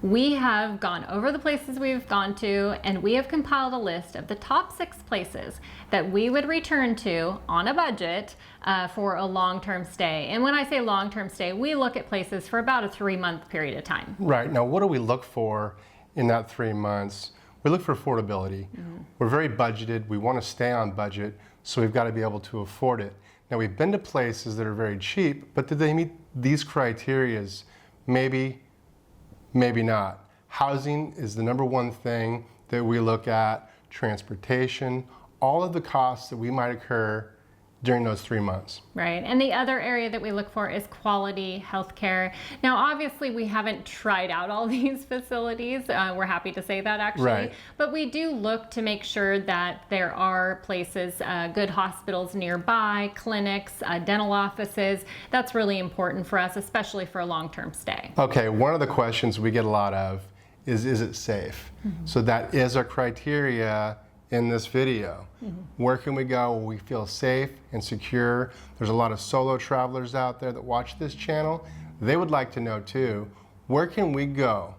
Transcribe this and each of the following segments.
We have gone over the places we've gone to, and we have compiled a list of the top 6 places that we would return to on a budget for a long-term stay. And when I say long-term stay, we look at places for about a 3-month period of time. Right. Now, what do we look for in that 3 months? We look for affordability. We're very budgeted. We want to stay on budget, so we've got to be able to afford it. Now, we've been to places that are very cheap, but did they meet these criterias? Maybe, maybe not. Housing is the #1 thing that we look at, transportation, all of the costs that we might occur during those 3 months. Right, and the other area that we look for is quality healthcare. Now, obviously, we haven't tried out all these facilities. We're happy to say that, actually. Right. But we do look to make sure that there are places, good hospitals nearby, clinics, dental offices. That's really important for us, especially for a long-term stay. Okay, one of the questions we get a lot of is it safe? So that is our criteria in this video. Where can we go where we feel safe and secure? There's a lot of solo travelers out there that watch this channel. They would like to know too, where can we go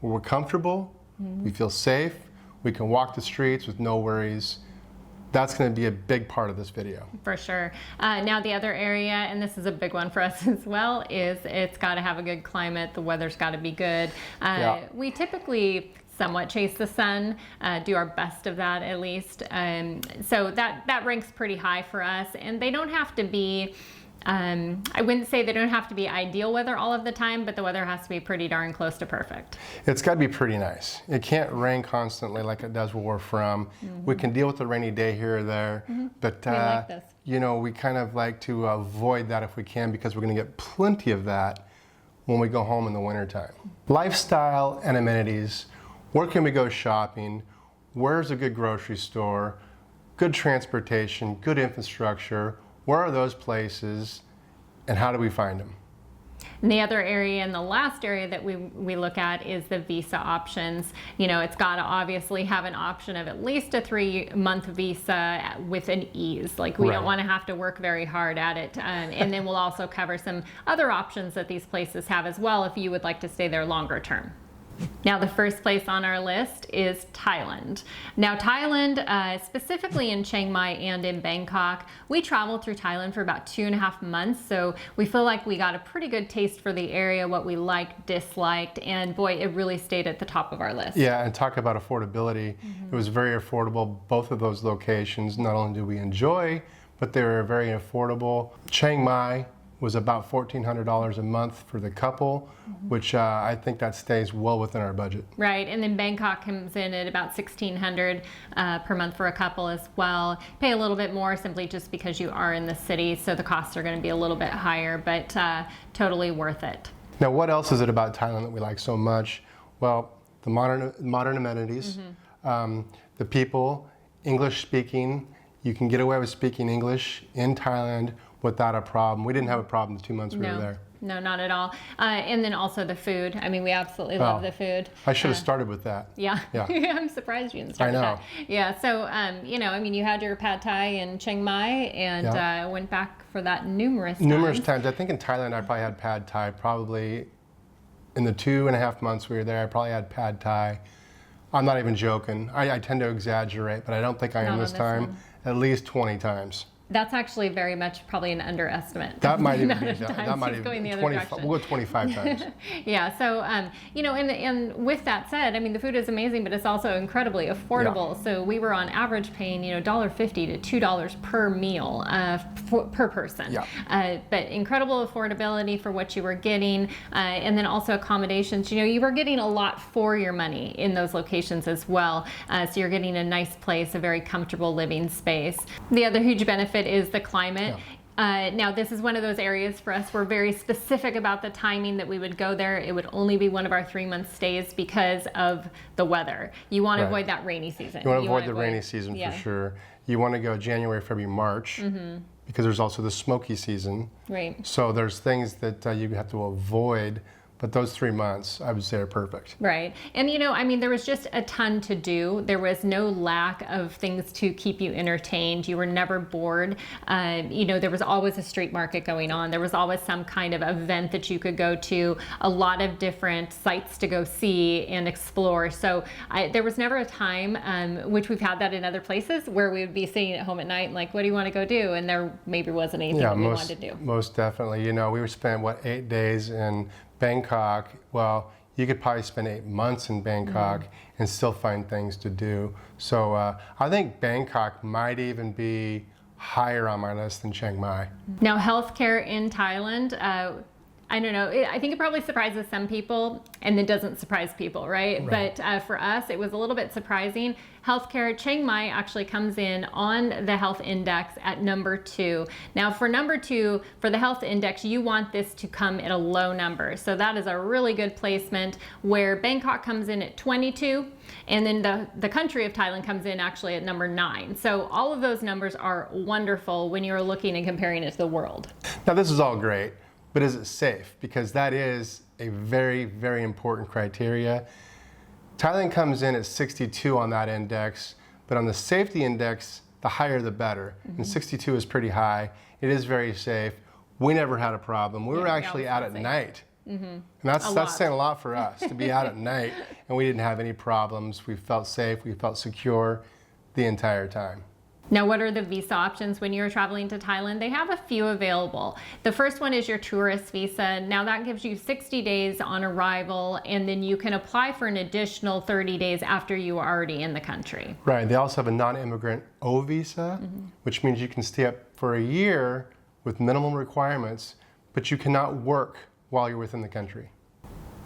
where we're comfortable, we feel safe, we can walk the streets with no worries? That's going to be a big part of this video. For sure. Now the other area, and this is a big one for us as well, is it's got to have a good climate. The weather's got to be good. We typically somewhat chase the sun, do our best of that at least. So that ranks pretty high for us. And they don't have to be, I wouldn't say they don't have to be ideal weather all of the time, but the weather has to be pretty darn close to perfect. It's got to be pretty nice. It can't rain constantly like it does where we're from. We can deal with a rainy day here or there, but We like this. you know, we kind of like to avoid that if we can, because we're going to get plenty of that when we go home in the wintertime. Lifestyle and amenities. Where can we go shopping? Where's a good grocery store? Good transportation, good infrastructure. Where are those places, and how do we find them? And the other area, and the last area that we look at, is the visa options. You know, it's got to obviously have an option of at least a 3-month visa with an ease. Like, we don't want to have to work very hard at it. And then we'll also cover some other options that these places have as well if you would like to stay there longer term. Now, the first place on our list is Thailand. Now, Thailand, specifically in Chiang Mai and in Bangkok, we traveled through Thailand for about 2.5 months, so we feel like we got a pretty good taste for the area, what we liked, disliked, and boy, it really stayed at the top of our list. Yeah, and talk about affordability. It was very affordable, both of those locations. Not only do we enjoy, but they were very affordable. Chiang Mai was about $1,400 a month for the couple, which I think that stays well within our budget. Right, and then Bangkok comes in at about $1,600 per month for a couple as well. Pay a little bit more simply just because you are in the city, so the costs are going to be a little bit higher, but totally worth it. Now, what else is it about Thailand that we like so much? Well, the modern amenities, the people, English speaking. You can get away with speaking English in Thailand without a problem. We didn't have a problem the 2 months we were there. No, not at all. And then also the food. I mean, we absolutely love the food. I should have started with that. Yeah. I'm surprised you didn't start with that. Yeah, so, you know, I mean, you had your pad thai in Chiang Mai, and went back for that numerous times. I think in Thailand I probably had pad thai probably in the 2.5 months we were there. I probably had pad thai. I'm not even joking. I tend to exaggerate, but I don't think I am this time. At least 20 times. That's actually very much probably an underestimate. That might even be that might even be 25. We'll go 25 times. Yeah. So you know, and with that said, I mean, the food is amazing, but it's also incredibly affordable. Yeah. So we were on average paying, you know, $1.50 to $2 per meal per person. Yeah. But incredible affordability for what you were getting, and then also accommodations. You know, you were getting a lot for your money in those locations as well. So you're getting a nice place, a very comfortable living space. The other huge benefit is the climate. Yeah. Now, this is one of those areas for us. We're very specific about the timing that we would go there. It would only be one of our 3-month stays because of the weather. You want to avoid that rainy season. You want to avoid the rainy season for sure. You want to go January, February, March, because there's also the smoky season. Right. So there's things that you have to avoid. But those 3 months, I would say, are perfect. Right. And, I mean, there was just a ton to do. There was no lack of things to keep you entertained. You were never bored. There was always a street market going on. There was always some kind of event that you could go to, a lot of different sites to go see and explore. So there was never a time, which we've had that in other places, where we would be sitting at home at night and like, what do you want to go do? And there maybe wasn't anything that we wanted to do. Most definitely. We spent, 8 days in Bangkok. Well, you could probably spend 8 months in Bangkok and still find things to do. So I think Bangkok might even be higher on my list than Chiang Mai. Now, healthcare in Thailand, I don't know. I think it probably surprises some people and then doesn't surprise people, right? But for us, it was a little bit surprising. Healthcare, Chiang Mai actually comes in on the health index at number 2. Now for number 2, for the health index, you want this to come at a low number. So that is a really good placement, where Bangkok comes in at 22, and then the country of Thailand comes in actually at number 9. So all of those numbers are wonderful when you're looking and comparing it to the world. Now this is all great, but is it safe? Because that is a very, very important criteria. Thailand comes in at 62 on that index, but on the safety index, the higher the better. And 62 is pretty high. It is very safe. We never had a problem. We were actually out at night. And that's saying a lot for us, to be out at night, and we didn't have any problems. We felt safe, we felt secure the entire time. Now, what are the visa options when you're traveling to Thailand? They have a few available. The first one is your tourist visa. Now that gives you 60 days on arrival, and then you can apply for an additional 30 days after you are already in the country. Right, they also have a non-immigrant O visa, which means you can stay up for a year with minimum requirements, but you cannot work while you're within the country.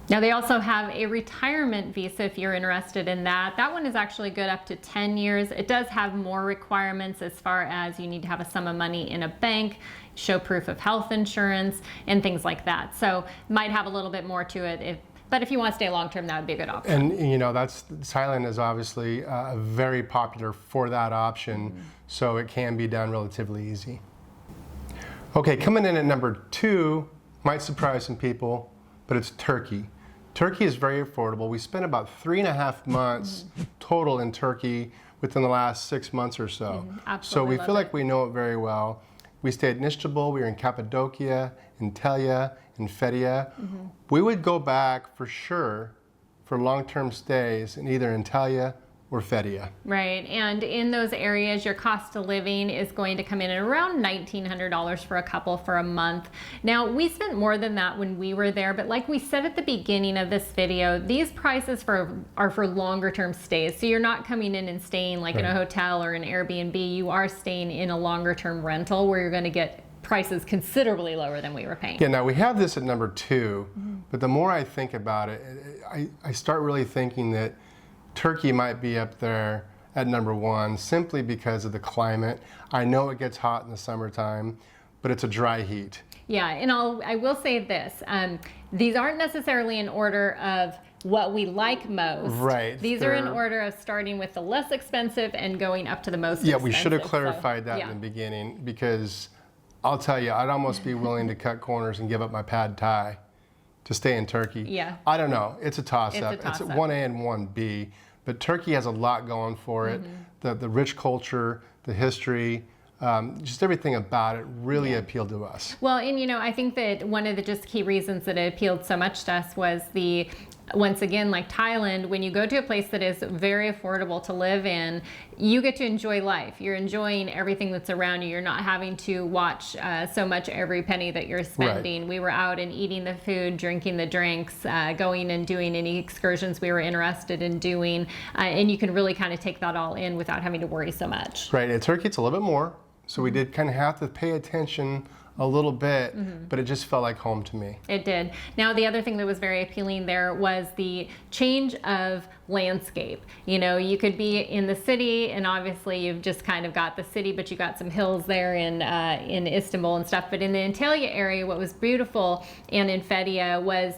Now they also have a retirement visa if you're interested in that. That one is actually good up to 10 years. It does have more requirements as far as you need to have a sum of money in a bank, show proof of health insurance, and things like that. So might have a little bit more to it. But if you want to stay long term, that would be a good option. And Thailand is obviously very popular for that option, so it can be done relatively easy. Okay, coming in at number 2, might surprise some people, but it's Turkey. Turkey is very affordable. We spent about 3.5 months total in Turkey within the last 6 months or so. So we feel like we know it very well. We stayed in Istanbul, we were in Cappadocia, in Antalya, in Fethiye. We would go back for sure for long-term stays in either Antalya or Fethiye. Right, and in those areas, your cost of living is going to come in at around $1,900 for a couple for a month. Now, we spent more than that when we were there, but like we said at the beginning of this video, these prices are for longer term stays. So you're not coming in and staying like in a hotel or an Airbnb. You are staying in a longer term rental where you're going to get prices considerably lower than we were paying. Yeah, now we have this at number 2, but the more I think about it, I start really thinking that Turkey might be up there at number 1 simply because of the climate. I know it gets hot in the summertime, but it's a dry heat. Yeah, and I will say this. These aren't necessarily in order of what we like most. Right. These are in order of starting with the less expensive and going up to the most expensive. Yeah, we should have clarified that in the beginning, because I'll tell you, I'd almost be willing to cut corners and give up my pad thai to stay in Turkey. Yeah. I don't know. It's a toss-up. It's 1A and 1B. But Turkey has a lot going for it. The rich culture, the history, just everything about it really appealed to us. Well, and I think that one of the just key reasons that it appealed so much to us was once again, like Thailand, when you go to a place that is very affordable to live in, you get to enjoy life. You're enjoying everything that's around you. You're not having to watch so much every penny that you're spending. Right. We were out and eating the food, drinking the drinks, going and doing any excursions we were interested in doing. And you can really kind of take that all in without having to worry so much. Right. In Turkey, it's a little bit more. So we did kind of have to pay attention a little bit, but it just felt like home to me. It did. Now, the other thing that was very appealing there was the change of landscape. You could be in the city, and obviously you've just kind of got the city, but you got some hills there in Istanbul and stuff. But in the Antalya area, what was beautiful, and in Fethiye, was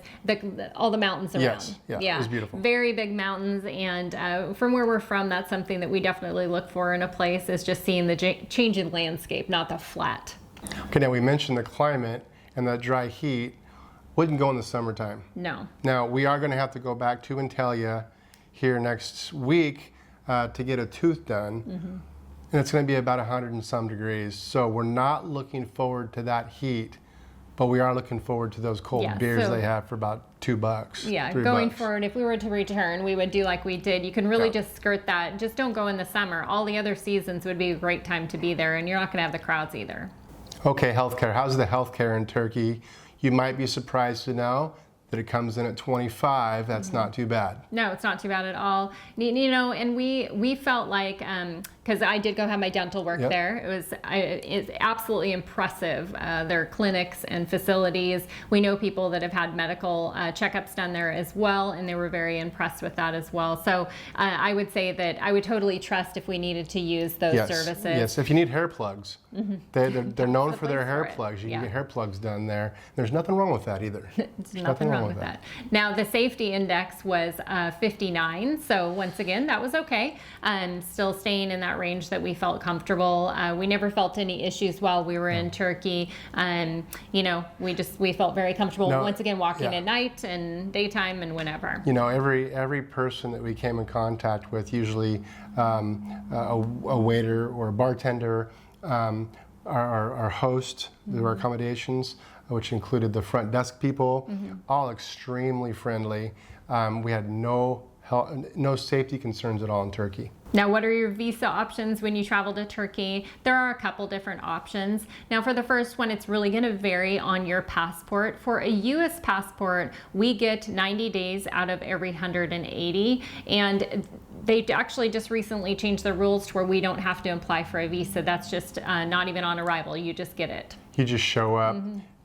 all the mountains around. Yes, yeah, it was beautiful. Very big mountains, and from where we're from, that's something that we definitely look for in a place, is just seeing the change in landscape, not the flat. Okay, now we mentioned the climate and that dry heat. Wouldn't go in the summertime. No. Now, we are going to have to go back to Intelia here next week to get a tooth done. And it's going to be about 100 and some degrees. So we're not looking forward to that heat, but we are looking forward to those cold beers they have for about $2. Yeah, $3. going forward, if we were to return, we would do like we did. You can really just skirt that. Just don't go in the summer. All the other seasons would be a great time to be there, and you're not going to have the crowds either. Okay, healthcare. How's the healthcare in Turkey? You might be surprised to know that it comes in at 25. That's not too bad. No, it's not too bad at all. You know, and we felt like, because I did go have my dental work there. It's absolutely impressive, their clinics and facilities. We know people that have had medical checkups done there as well, and they were very impressed with that as well. So I would say that I would totally trust if we needed to use those services. Yes, if you need hair plugs. They're known for their hair plugs. You can get hair plugs done there. There's nothing wrong with that either. There's nothing wrong with that. Now, the safety index was 59, so once again, that was okay. Still staying in that range that we felt comfortable. We never felt any issues while we were in Turkey. You know, we felt very comfortable once again walking at night and daytime and whenever. You know, every person that we came in contact with, usually a waiter or a bartender, our host, our accommodations, which included the front desk people, all extremely friendly. We had no safety concerns at all in Turkey. Now, what are your visa options when you travel to Turkey? There are a couple different options. Now, for the first one, it's really going to vary on your passport. For a U.S. passport, we get 90 days out of every 180, and they actually just recently changed the rules to where we don't have to apply for a visa. That's just not even on arrival. You just get it. You just show up.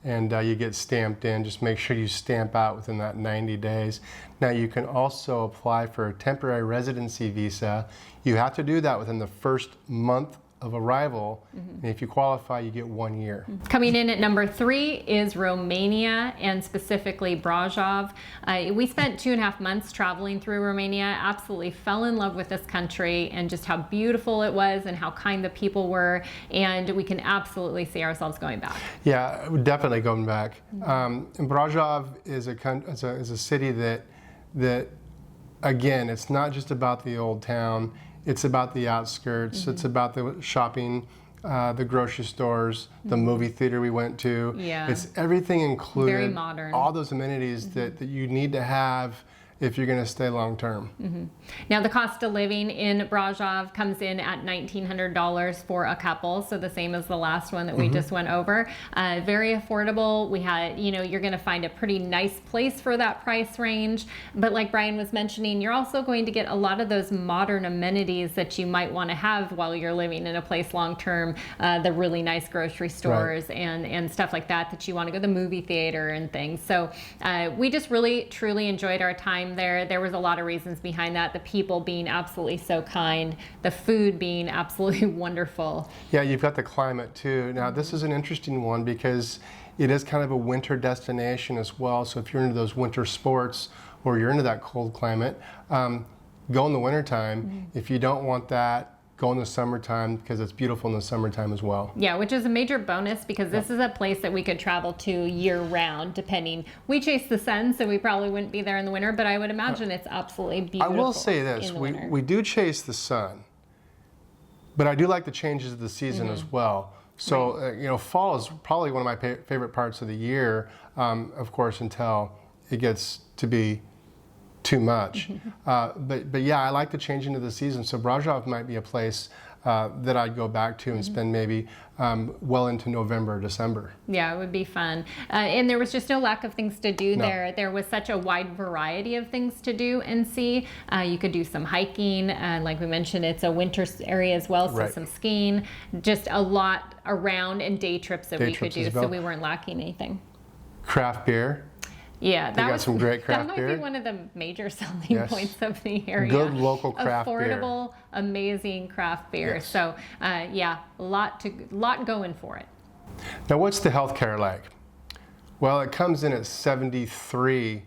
And you get stamped in. Just make sure you stamp out within that 90 days. Now, you can also apply for a temporary residency visa. You have to do that within the first month of arrival, and if you qualify, you get 1 year. Coming in at number 3 is Romania, and specifically Brajov. We spent 2.5 months traveling through Romania, absolutely fell in love with this country and just how beautiful it was and how kind the people were, and we can absolutely see ourselves going back. Yeah, definitely going back. And Brajov is a city that, again, it's not just about the old town. It's about the outskirts. It's about the shopping, the grocery stores, the movie theater we went to. Yeah. It's everything included. Very modern. All those amenities that you need to have if you're going to stay long term. Now, the cost of living in Brajov comes in at $1,900 for a couple, so the same as the last one that we just went over. Very affordable. We had, you know, you're going to find a pretty nice place for that price range, but like Brian was mentioning, you're also going to get a lot of those modern amenities that you might want to have while you're living in a place long term. The really nice grocery stores and stuff like that you want to go to the movie theater and things. So we just really truly enjoyed our time there. There was a lot of reasons behind that. The people being absolutely so kind, the food being absolutely wonderful. Yeah, you've got the climate too. Now, this is an interesting one because it is kind of a winter destination as well. So if you're into those winter sports or you're into that cold climate, go in the wintertime. If you don't want that, go in the summertime because it's beautiful in the summertime as well. Yeah, which is a major bonus because this is a place that we could travel to year round depending. We chase the sun, so we probably wouldn't be there in the winter, but I would imagine it's absolutely beautiful. I will say this, we do chase the sun, but I do like the changes of the season as well. So, you know, fall is probably one of my favorite parts of the year, of course, until it gets to be too much. But yeah, I like the change into the season. So Brajov might be a place that I'd go back to and spend maybe well into November, December. Yeah, it would be fun. And there was just no lack of things to do there. There was such a wide variety of things to do and see. You could do some hiking. Like we mentioned, it's a winter area as well, so some skiing. Just a lot around and day trips that we could do, so we weren't lacking anything. Craft beer. Yeah, that was some great craft beer. That might be one of the major selling points of the area. Good local craft beer. beer. Affordable, amazing craft beer. Yes. So, yeah, a lot going for it. Now, what's the healthcare like? Well, it comes in at 73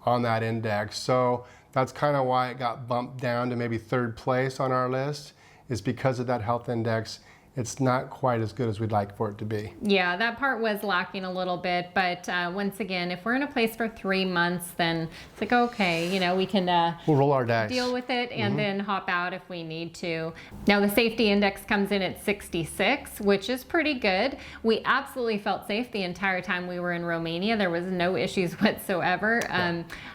on that index. So that's kind of why it got bumped down to maybe 3rd place on our list, is because of that health index. it's not quite as good as we'd like for it to be. Yeah, that part was lacking a little bit, but once again, if we're in a place for 3 months, then it's like, okay, you know, we can we'll roll our dice, deal with it, and then hop out if we need to. Now, the safety index comes in at 66, which is pretty good. We absolutely felt safe the entire time we were in Romania. There was no issues whatsoever.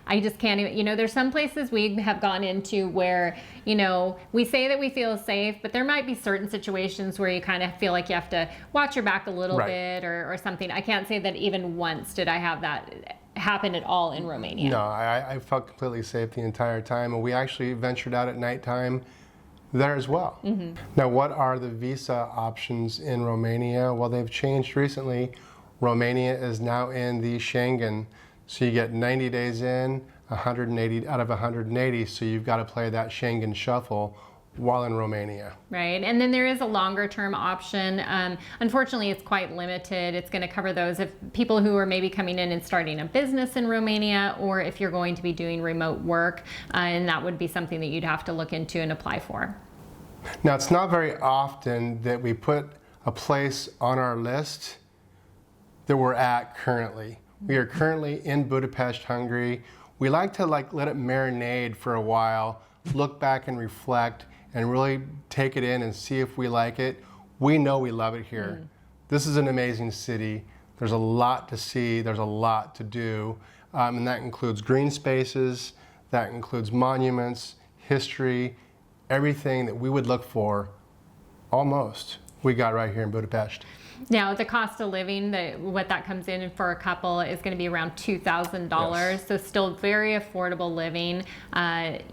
I just can't even, you know, there's some places we have gone into where, you know, we say that we feel safe, but there might be certain situations where you kind of feel like you have to watch your back a little bit or something. I can't say that even once did I have that happen at all in Romania. No, I felt completely safe the entire time, and we actually ventured out at nighttime there as well. Now, what are the visa options in Romania? Well, they've changed recently. Romania is now in the Schengen, so you get 90 days in, 180 out of 180, so you've got to play that Schengen shuffle while in Romania. Right, and then there is a longer term option. Unfortunately, it's quite limited. It's going to cover those if people who are maybe coming in and starting a business in Romania, or if you're going to be doing remote work, and that would be something that you'd have to look into and apply for. Now, it's not very often that we put a place on our list that we're at currently. We are currently in Budapest, Hungary. We like to let it marinate for a while, look back and reflect, and really take it in and see if we like it. We know we love it here. This is an amazing city. There's a lot to see. There's a lot to do. And that includes green spaces. That includes monuments, history, everything that we would look for, almost, we got right here in Budapest. Now, the cost of living, what that comes in for a couple is going to be around $2,000. Yes. So still very affordable living.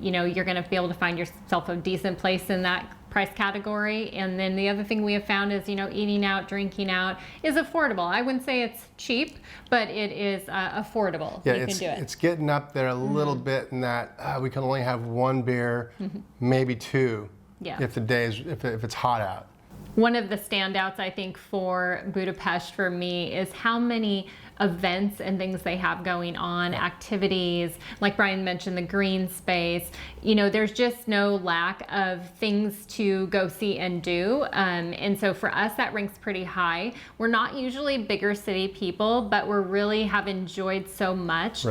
You know, you're going to be able to find yourself a decent place in that price category. And then the other thing we have found is, you know, eating out, drinking out is affordable. I wouldn't say it's cheap, but it is affordable. Yeah, you can do it. It's getting up there a little bit in that we can only have one beer, maybe two, if it's hot out. One of the standouts, I think, for Budapest for me is how many events and things they have going on, activities, like Brian mentioned, the green space. You know, there's just no lack of things to go see and do. And so for us, that ranks pretty high. We're not usually bigger city people, but we really have enjoyed so much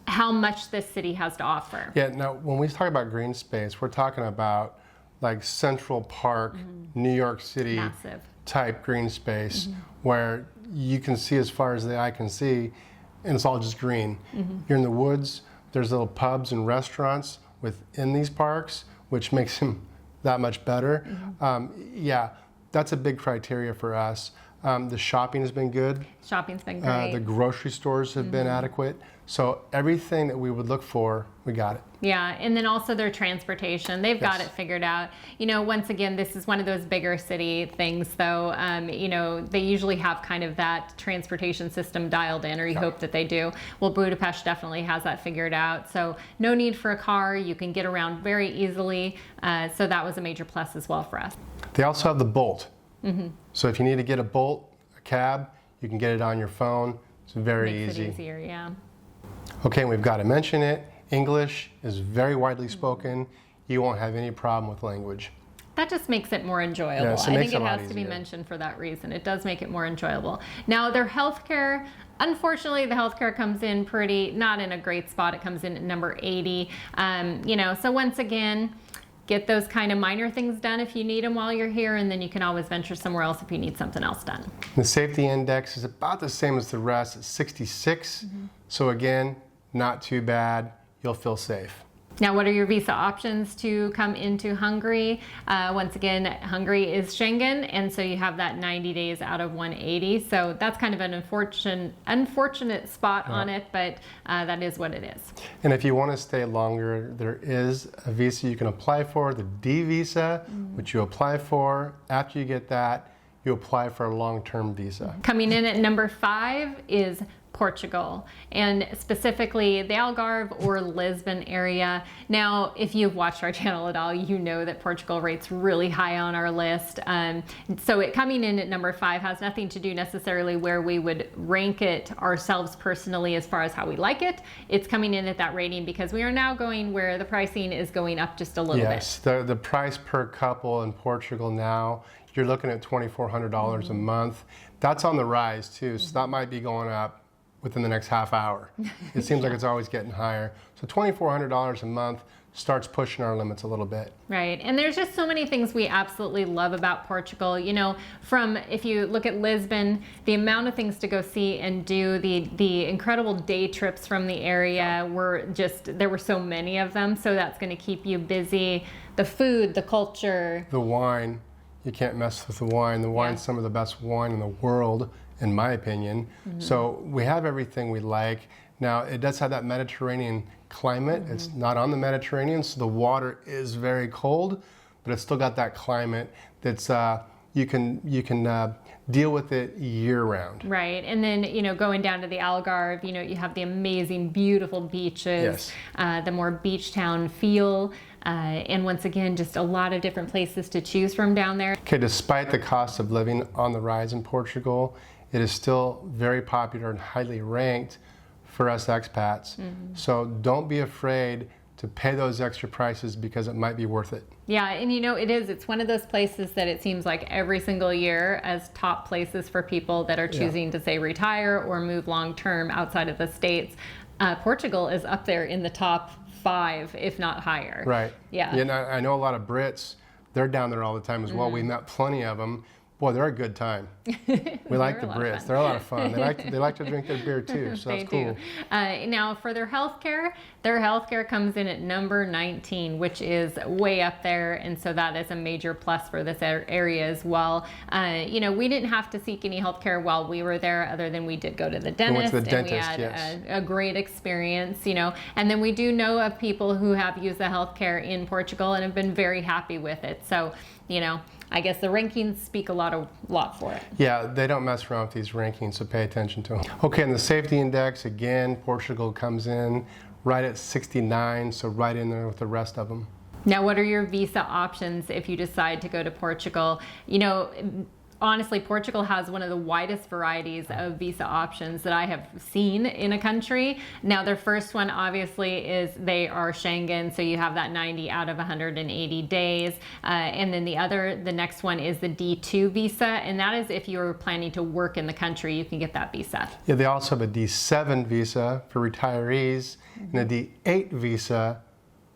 how much this city has to offer. Yeah, now when we talk about green space, we're talking about like Central Park, New York City Massive type green space where you can see as far as the eye can see, and it's all just green. You're in the woods, there's little pubs and restaurants within these parks, which makes them that much better. Yeah, that's a big criteria for us. The shopping has been good. Shopping's been great. The grocery stores have been adequate. So everything that we would look for, we got it. Yeah, and then also their transportation. They've got it figured out. You know, once again, this is one of those bigger city things, though. You know, they usually have kind of that transportation system dialed in, or you hope that they do. Well, Budapest definitely has that figured out. So no need for a car. You can get around very easily. So that was a major plus as well for us. They also have the Bolt. So if you need to get a Bolt, a cab, you can get it on your phone. It's very Makes easy. it easier, yeah. Okay, we've got to mention it. English is very widely spoken. You won't have any problem with language. That just makes it more enjoyable. Yes, I think it has to easier. be mentioned for that reason. It does make it more enjoyable. Now, their healthcare, unfortunately, the healthcare comes in not in a great spot. It comes in at number 80. You know, so once again, get those kind of minor things done if you need them while you're here, and then you can always venture somewhere else if you need something else done. The safety index is about the same as the rest at 66. So again, not too bad. You'll feel safe. Now, what are your visa options to come into Hungary? Once again, Hungary is Schengen, and so you have that 90 days out of 180. So that's kind of an unfortunate spot on it, but that is what it is. And if you want to stay longer, there is a visa you can apply for, the D visa, which you apply for. After you get that, you apply for a long-term visa. Coming in at number 5 is Portugal, and specifically the Algarve or Lisbon area. Now, if you've watched our channel at all, you know that Portugal rates really high on our list. So it coming in at number 5 has nothing to do necessarily where we would rank it ourselves personally as far as how we like it. It's coming in at that rating because we are now going where the pricing is going up just a little bit. Yes, the price per couple in Portugal now, you're looking at $2,400 a month. That's on the rise too, so that might be going up within the next half hour. It seems like it's always getting higher. So $2,400 a month starts pushing our limits a little bit. Right, and there's just so many things we absolutely love about Portugal. You know, from, if you look at Lisbon, the amount of things to go see and do, the incredible day trips from the area were just, there were so many of them, so that's going to keep you busy. The food, the culture. The wine, you can't mess with the wine. The wine's some of the best wine in the world, in my opinion. So we have everything we like. Now, it does have that Mediterranean climate. It's not on the Mediterranean, so the water is very cold, but it's still got that climate that's, you can deal with it year round. Right, and then, you know, going down to the Algarve, you know, you have the amazing, beautiful beaches, the more beach town feel, and once again, just a lot of different places to choose from down there. Okay, despite the cost of living on the rise in Portugal, it is still very popular and highly ranked for us expats. So don't be afraid to pay those extra prices because it might be worth it. Yeah, and you know, it's one of those places that it seems like every single year as top places for people that are choosing to say retire or move long term outside of the States. Portugal is up there in the top 5, if not higher. Right. Yeah. And I know a lot of Brits, they're down there all the time as well. We met plenty of them. Boy, they're a good time. We like the Brits. They're a lot of fun. They like to drink their beer too, so that's cool. Now, for their healthcare comes in at number 19, which is way up there, and so that is a major plus for this area as well. You know, we didn't have to seek any healthcare while we were there, other than we did go to the dentist, and we had a great experience. You know, and then we do know of people who have used the healthcare in Portugal and have been very happy with it. So, you know, I guess the rankings speak a lot for it. Yeah, they don't mess around with these rankings, so pay attention to them. Okay, and the safety index, again, Portugal comes in right at 69, so right in there with the rest of them. Now, what are your visa options if you decide to go to Portugal? You know, honestly, Portugal has one of the widest varieties of visa options that I have seen in a country. Now, their first one obviously is they are Schengen, so you have that 90 out of 180 days. And then the next one is the D2 visa, and that is if you're planning to work in the country, you can get that visa. Yeah, they also have a D7 visa for retirees and a D8 visa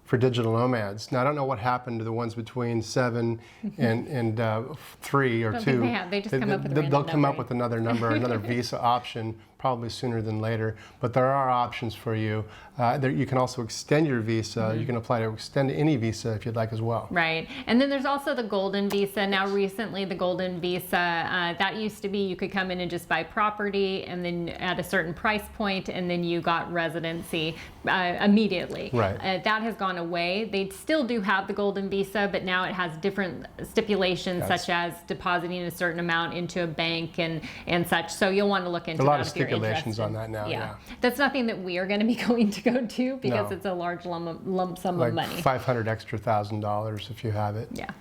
for digital nomads. Now, I don't know what happened to the ones between 7 and 3 or 2. They just come up with a random They'll come up with another number, another visa option, probably sooner than later. But there are options for you. You can also extend your visa. You can apply to extend any visa if you'd like as well. Right. And then there's also the golden visa. Now, recently, the golden visa, that used to be you could come in and just buy property and then at a certain price point, and then you got residency immediately. Right. That has gone away. They still do have the golden visa, but now it has different stipulations, such as depositing a certain amount into a bank and such. So you'll want to look into that. A lot of stipulations on that now. Yeah. That's nothing that we are going to be going to go to because it's a large lump sum of money. Like $500 extra $1,000 if you have it. Yeah.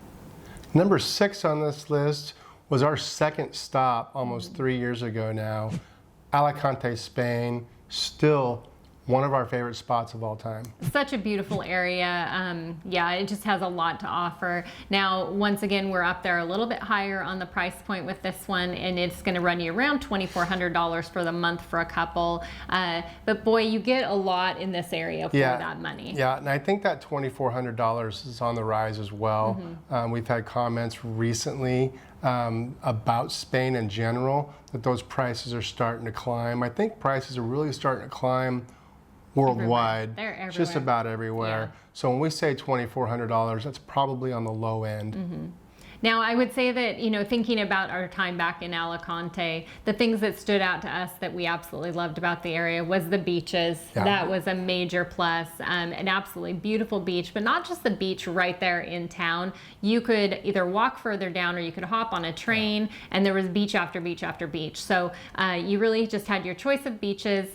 Number 6 on this list was our second stop almost 3 years ago now. Alicante, Spain, still one of our favorite spots of all time. Such a beautiful area. Yeah, it just has a lot to offer. Now, once again, we're up there a little bit higher on the price point with this one, and it's going to run you around $2,400 for the month for a couple. But boy, you get a lot in this area for that money. Yeah, and I think that $2,400 is on the rise as well. We've had comments recently about Spain in general, that those prices are starting to climb. I think prices are really starting to climb worldwide. They're everywhere. Just about everywhere. Yeah. So when we say $2,400, that's probably on the low end. Now, I would say that, you know, thinking about our time back in Alicante, the things that stood out to us that we absolutely loved about the area was the beaches. Yeah. That was a major plus. An absolutely beautiful beach, but not just the beach right there in town. You could either walk further down or you could hop on a train, and there was beach after beach after beach. So you really just had your choice of beaches.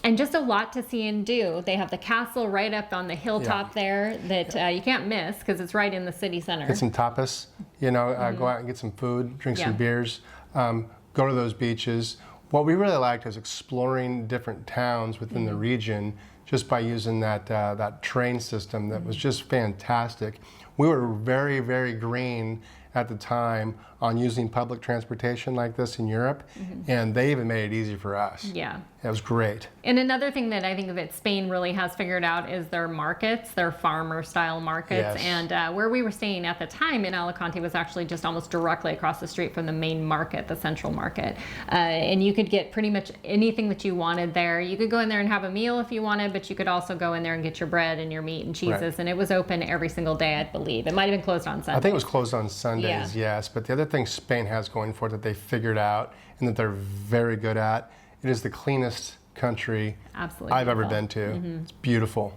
And just a lot to see and do. They have the castle right up on the hilltop there that you can't miss because it's right in the city center. Get some tapas, you know, go out and get some food, drink some beers, go to those beaches. What we really liked is exploring different towns within the region just by using that train system that was just fantastic. We were very, very green at the time on using public transportation like this in Europe, and they even made it easy for us. Yeah. It was great. And another thing that I think that Spain really has figured out is their markets, their farmer-style markets. Yes. And where we were staying at the time in Alicante was actually just almost directly across the street from the main market, the central market. And you could get pretty much anything that you wanted there. You could go in there and have a meal if you wanted, but you could also go in there and get your bread and your meat and cheeses. Right. And it was open every single day, I believe. It might have been closed on Sunday. I think it was closed on Sundays, yes. But the other thing Spain has going for it that they figured out and that they're very good at, it is the cleanest country I've ever been to. It's beautiful.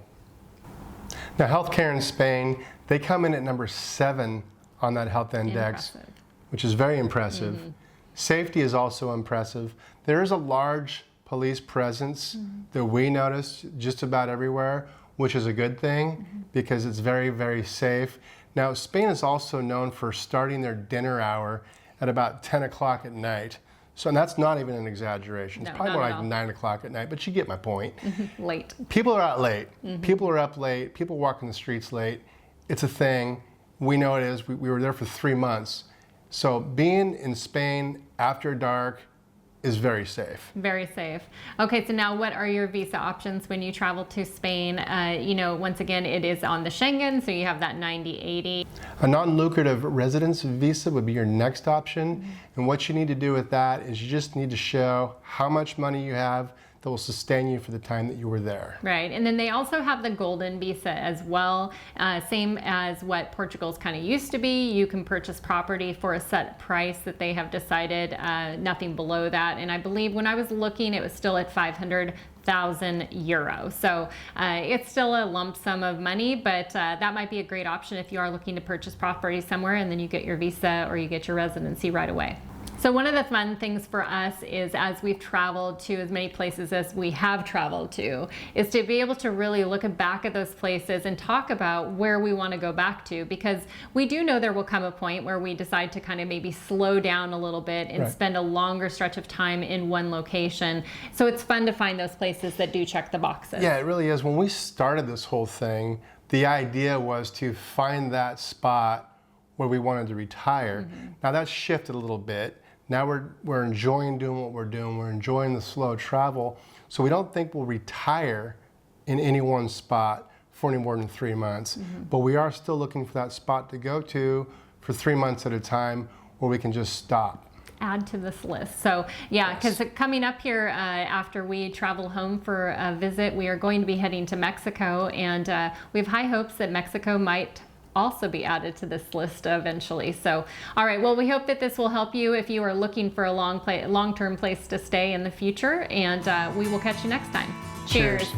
Now, healthcare in Spain, they come in at number 7 on that health index, which is very impressive. Safety is also impressive. There is a large police presence that we notice just about everywhere, which is a good thing because it's very, very safe. Now, Spain is also known for starting their dinner hour at about 10 o'clock at night. So, and that's not even an exaggeration. It's probably more like 9 o'clock at night, but you get my point. Late. People are out late. People are up late. People walk in the streets late. It's a thing. We know it is. We were there for 3 months. So being in Spain after dark is very safe. Very safe. Okay, so now what are your visa options when you travel to Spain? You know, once again, it is on the Schengen, so you have that 90-80. A non-lucrative residence visa would be your next option. And what you need to do with that is you just need to show how much money you have that will sustain you for the time that you were there. Right, and then they also have the golden visa as well, same as what Portugal's kind of used to be. You can purchase property for a set price that they have decided, nothing below that. And I believe when I was looking, it was still at 500,000 euros. So it's still a lump sum of money, but that might be a great option if you are looking to purchase property somewhere and then you get your visa or you get your residency right away. So one of the fun things for us is, as we've traveled to as many places as we have traveled to, is to be able to really look back at those places and talk about where we want to go back to, because we do know there will come a point where we decide to kind of maybe slow down a little bit and spend a longer stretch of time in one location. So it's fun to find those places that do check the boxes. Yeah, it really is. When we started this whole thing, the idea was to find that spot where we wanted to retire. Now that's shifted a little bit. Now we're enjoying doing what we're doing. We're enjoying the slow travel. So we don't think we'll retire in any one spot for any more than 3 months. But we are still looking for that spot to go to for 3 months at a time where we can just stop. Add to this list. So yeah, because coming up here after we travel home for a visit, we are going to be heading to Mexico, and we have high hopes that Mexico might also be added to this list eventually. So, all right, well, we hope that this will help you if you are looking for a long-term place to stay in the future, and we will catch you next time. Cheers.